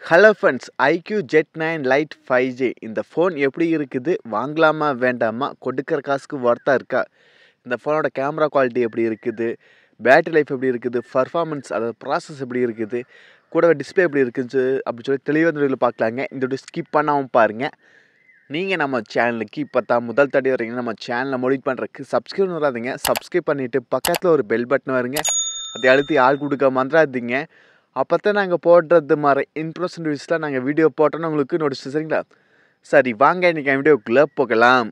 Hello friends, IQ jet 9 light 5G இந்த phone எப்படி இருக்குது? வாங்கலாமா வேண்டாமா? கொடுக்குற காசுக்கு ஒர்த்தா இருக்கா? இந்த ஃபோனோட கேமரா குவாலிட்டி எப்படி இருக்குது? பேட்டரி லைஃப் எப்படி இருக்குது? பர்ஃபார்மன்ஸ் அதாவது ப்ராசஸ் எப்படி இருக்குது? கூடவே டிஸ்பிளே எப்படி இருக்குது அப்படின்னு சொல்லி தெளிவாக இந்த வீடியோவில் பார்க்கலாங்க. இந்த வீடியோ ஸ்கிப் பண்ணாமல் பாருங்கள். நீங்கள் நம்ம சேனலுக்கு இப்போ தான் முதல் தடவை வரீங்கன்னா நம்ம சேனலை மோடிட் பண்ணுறதுக்கு சப்ஸ்கிரைப் வராதிங்க. சப்ஸ்கிரைப் பண்ணிவிட்டு பக்கத்தில் ஒரு பெல் பட்டன் வருங்க. அதை அழுத்தி ஆள் கொடுக்க மறந்துடாதீங்க. அப்போ தான் நாங்கள் போடுறது மாதிரி இன்ட்ரெஸ்ட் வீடியோஸ்லாம் நாங்கள் வீடியோ போட்டோன்னா உங்களுக்கு நோட்டிஸ் சரிங்களா? சரி வாங்க இன்றைக்கி வீடியோக்குள்ளே போகலாம்.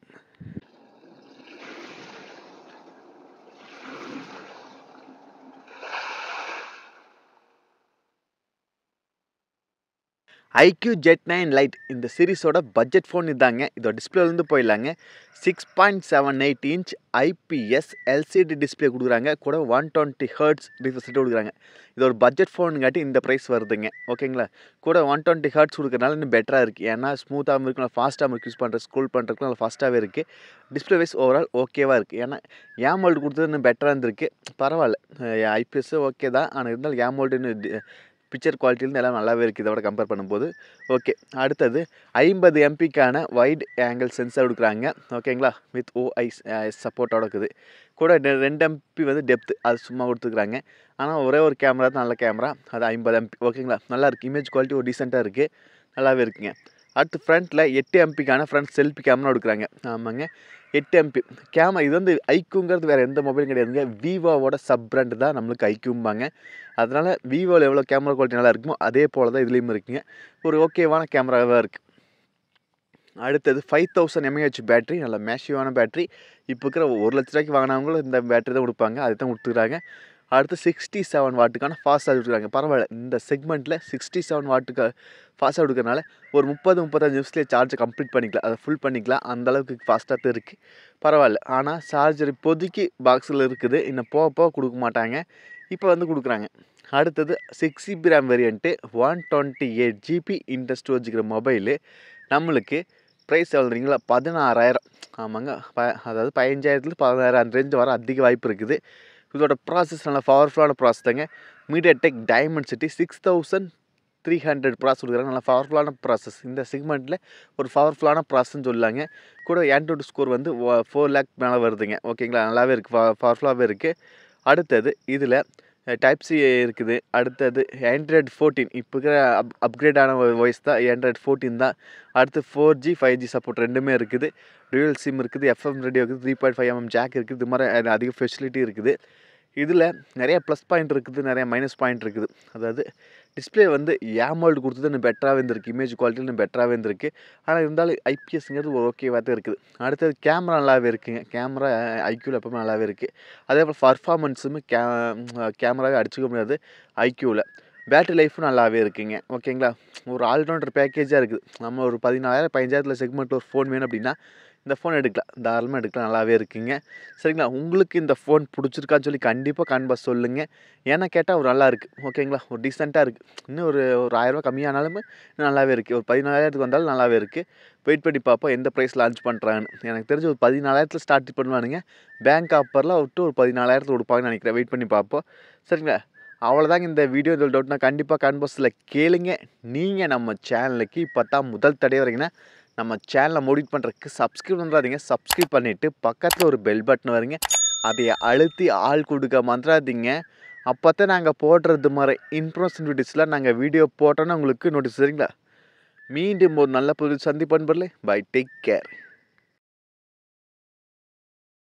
ஐக்யூ ஜெட் 9 லைட் இந்த சீரிஸோட பட்ஜெட் ஃபோன் இதாங்க. இதோட டிஸ்பிளேலேருந்து போயிடலாங்க. 6.78 இன்ச் ஐபிஎஸ் எல்சிடி டிஸ்பிளே கொடுக்குறாங்க. கூட 120 ஹெர்ட்ஸ் ரிஃப்ரெஷ் ரேட் கொடுக்குறாங்க. இதோட பட்ஜெட் ஃபோனுங்காட்டி இந்த ப்ரைஸ் வருதுங்க. ஓகேங்களா? கூட 120 ஹெர்ட்ஸ் கொடுக்குறனால இன்னும் பெட்டராக இருக்குது. ஏன்னா ஸ்மூத்தாகவும் இருக்குது, நல்லா ஃபாஸ்ட்டாகவும் இருக்குது. யூஸ் பண்ணுறது ஸ்க்ரோல் பண்ணுறதுக்கு நல்லா ஃபாஸ்ட்டாகவே இருக்குது. டிஸ்பிளே வைஸ் ஓவரால் ஓகேவாக இருக்குது. ஏன்னா ஏமோல்டு கொடுத்தது இன்னும் பெட்டராக இருந்திருக்கு. பரவாயில்ல, ஐபிஎஸ் ஓகே தான். ஆனால் இருந்தாலும் ஏமோல்டுன்னு பிக்சர் குவாலிட்டியிலேருந்து எல்லாம் நல்லாவே இருக்குது இதோட கம்பேர் பண்ணும்போது. ஓகே, அடுத்தது 50 எம்பிக்கான வைட் ஆங்கிள் சென்சார் கொடுக்குறாங்க. ஓகேங்களா? வித் ஓஐஎஸ் சப்போர்ட்டோட இருக்குது. கூட 2 எம்பி வந்து டெப்த்து அது சும்மா கொடுத்துருக்குறாங்க. ஆனால் ஒரே ஒரு கேமரா தான் நல்ல கேமரா, அது 50 எம்பி. ஓகேங்களா? நல்லா இருக்குது. இமேஜ் குவாலிட்டி ஒரு டீசெண்டாக இருக்குது, நல்லாவே இருக்குங்க. அடுத்து ஃப்ரண்ட்டில் 8 எம்பிக்கான ஃப்ரண்ட் செல்ஃபி கேமரா கொடுக்குறாங்க. ஆமாங்க, 8 எம்பி கேமரா. இது வந்து ஐக்யூங்கிறது வேறு எந்த மொபைலும் கிடையாதுங்க. விவோவோட சப் பிராண்டு தான் நம்மளுக்கு ஐக்யூம்பாங்க. அதனால் விவோவில் எவ்வளோ கேமரா குவாலிட்டி நல்லா இருக்குமோ அதே போல் தான் இதுலேயும் இருக்குங்க. ஒரு ஓகேவான கேமராவாக இருக்குது. அடுத்தது 5000 mAh பேட்ரி, நல்ல மேசிவான பேட்ரி. இப்போ இருக்கிற 1 லட்ச ரூபாய்க்கு வாங்கினவங்களும் இந்த பேட்ரி தான் கொடுப்பாங்க, அதை தான் கொடுத்துக்கிறாங்க. அடுத்து 67 வாட்டுக்கான ஃபாஸ்ட் சார்ஜ் கொடுக்குறாங்க. பரவாயில்ல, இந்த செக்மெண்ட்டில் 67 வாட்டுக்கு ஃபாஸ்ட்டாக கொடுக்கறனால ஒரு 30-35 நிமிஷத்துலேயே சார்ஜை கம்ப்ளீட் பண்ணிக்கலாம், அதை ஃபுல் பண்ணிக்கலாம். அந்தளவுக்கு ஃபாஸ்ட்டாக தான் இருக்குது. பரவாயில்ல. ஆனால் சார்ஜர் இப்போதைக்கு பாக்ஸில் இருக்குது, இன்னும் போக போக கொடுக்க மாட்டாங்க. இப்போ வந்து கொடுக்குறாங்க. அடுத்தது 6GB RAM variant, 128GB inter storage இருக்கிற மொபைலு நம்மளுக்கு ப்ரைஸ் எவ்வளோங்களா? 16,000. ஆமாங்க, அதாவது 15,000 16,000 அந்த ரேஞ்சு வர அதிக வாய்ப்பு இருக்குது. இதோட ப்ராசஸ் நல்லா பவர்ஃபுல்லான ப்ராசஸ் தாங்க. மீடியாடெக் டைமென்சிட்டி 6300 ப்ராசஸ் கொடுக்குறாங்க. நல்லா பவர்ஃபுல்லான ப்ராசஸ். இந்த செக்மெண்ட்டில் ஒரு பவர்ஃபுல்லான ப்ராசஸ்ன்னு சொல்லலாங்க. கூட ஆண்ட்ராய்டு ஸ்கோர் வந்து 4 lakh மேலே வருதுங்க. ஓகேங்களா? நல்லாவே இருக்குது, பவர்ஃபுல்லாகவே இருக்குது. அடுத்தது இதில் டைப் சி இருக்குது. அடுத்தது ஆண்ட்ராய்டு 14 இப்போ இருக்கிற அப்கிரேடான வாய்ஸ் தான் ஆண்ட்ராய்டு 14 தான். அடுத்து 4G 5G சப்போர்ட் ரெண்டுமே இருக்குது. டூயல் சிம் இருக்குது, எஃப்எம் ரேடியோ இருக்குது, 3.5mm ஜாக் இருக்குது. இது மாதிரி அதிக ஃபெசிலிட்டி இருக்குது. இதில் நிறைய ப்ளஸ் பாயிண்ட் இருக்குது, நிறைய மைனஸ் பாயிண்ட் இருக்குது. அதாவது டிஸ்பிளே வந்து ஏமோல்டு கொடுத்தது இன்னும் பெட்டராகவே இருந்திருக்கு, இமேஜ் குவாலிட்டி இன்னும் பெட்டராகவே இருந்திருக்கு. ஆனால் இருந்தாலும் ஐபிஎஸ்ங்கிறது ஒரு ஓகேவாக தான் இருக்குது. அடுத்தது கேமரா நல்லாவே இருக்குங்க. கேமரா ஐக்யூவில் எப்பவுமே நல்லாவே இருக்குது. அதே போல் பர்ஃபார்மன்ஸுமே கேமராவே அடிச்சுக்க முடியாது ஐக்யூவில். பேட்டரி லைஃப்பும் நல்லாவே இருக்குங்க. ஓகேங்களா? ஒரு ஆல்ரவுண்டர் பேக்கேஜாக இருக்குது. நம்ம ஒரு 14,000 15,000 செக்மெண்ட்டில் ஒரு ஃபோன் வேணும் அப்படின்னா இந்த ஃபோன் எடுக்கலாம், தாராளமாக எடுக்கலாம், நல்லாவே இருக்குங்க. சரிங்களா? உங்களுக்கு இந்த ஃபோன் பிடிச்சிருக்கான்னு சொல்லி கண்டிப்பாக கான்பாஸ் சொல்லுங்கள். ஏன்னா கேட்டால் ஒரு நல்லா இருக்குது. ஓகேங்களா? ஒரு டீசெண்டாக இருக்குது. இன்னும் ஒரு 1000 கம்மியானாலுமே நல்லாவே இருக்குது. ஒரு 14,000 வந்தாலும் நல்லாவே இருக்குது. வெயிட் பண்ணி பார்ப்போம் எந்த ப்ரைஸ் லான்ச் பண்ணுறாங்கன்னு. எனக்கு தெரிஞ்சு ஒரு 14,000 ஸ்டார்ட் பண்ணுவானுங்க. பேங்க் ஆஃபரில் விட்டு ஒரு 14,000 கொடுப்பாங்கன்னு நினைக்கிறேன். வெயிட் பண்ணி பார்ப்போம். சரிங்களா? அவ்வளோதாங்க இந்த வீடியோ. இதில் டவுட்னா கண்டிப்பாக கான்பாஸில் கேளுங்க. நீங்கள் நம்ம சேனலுக்கு இப்போ தான் முதல் தடவை வரீங்கன்னா நம்ம சேனலை மோடிட் பண்ணுறதுக்கு சப்ஸ்கிரைப் பண்ணுறாதீங்க. சப்ஸ்கிரைப் பண்ணிவிட்டு பக்கத்தில் ஒரு பெல் பட்டன் வருங்க, அதை அழுத்தி ஆள் கொடுக்க மறந்துடாதீங்க. அப்போ தான் நாங்கள் போடுறது மாதிரி இன்ஃபர்மேஷன் வீடியோஸ்லாம் நாங்கள் வீடியோ போட்டோன்னா உங்களுக்கு நோட்டீஸ் சரிங்களா? மீண்டும் ஒரு நல்ல புது சந்திப்பு. Bye, take care.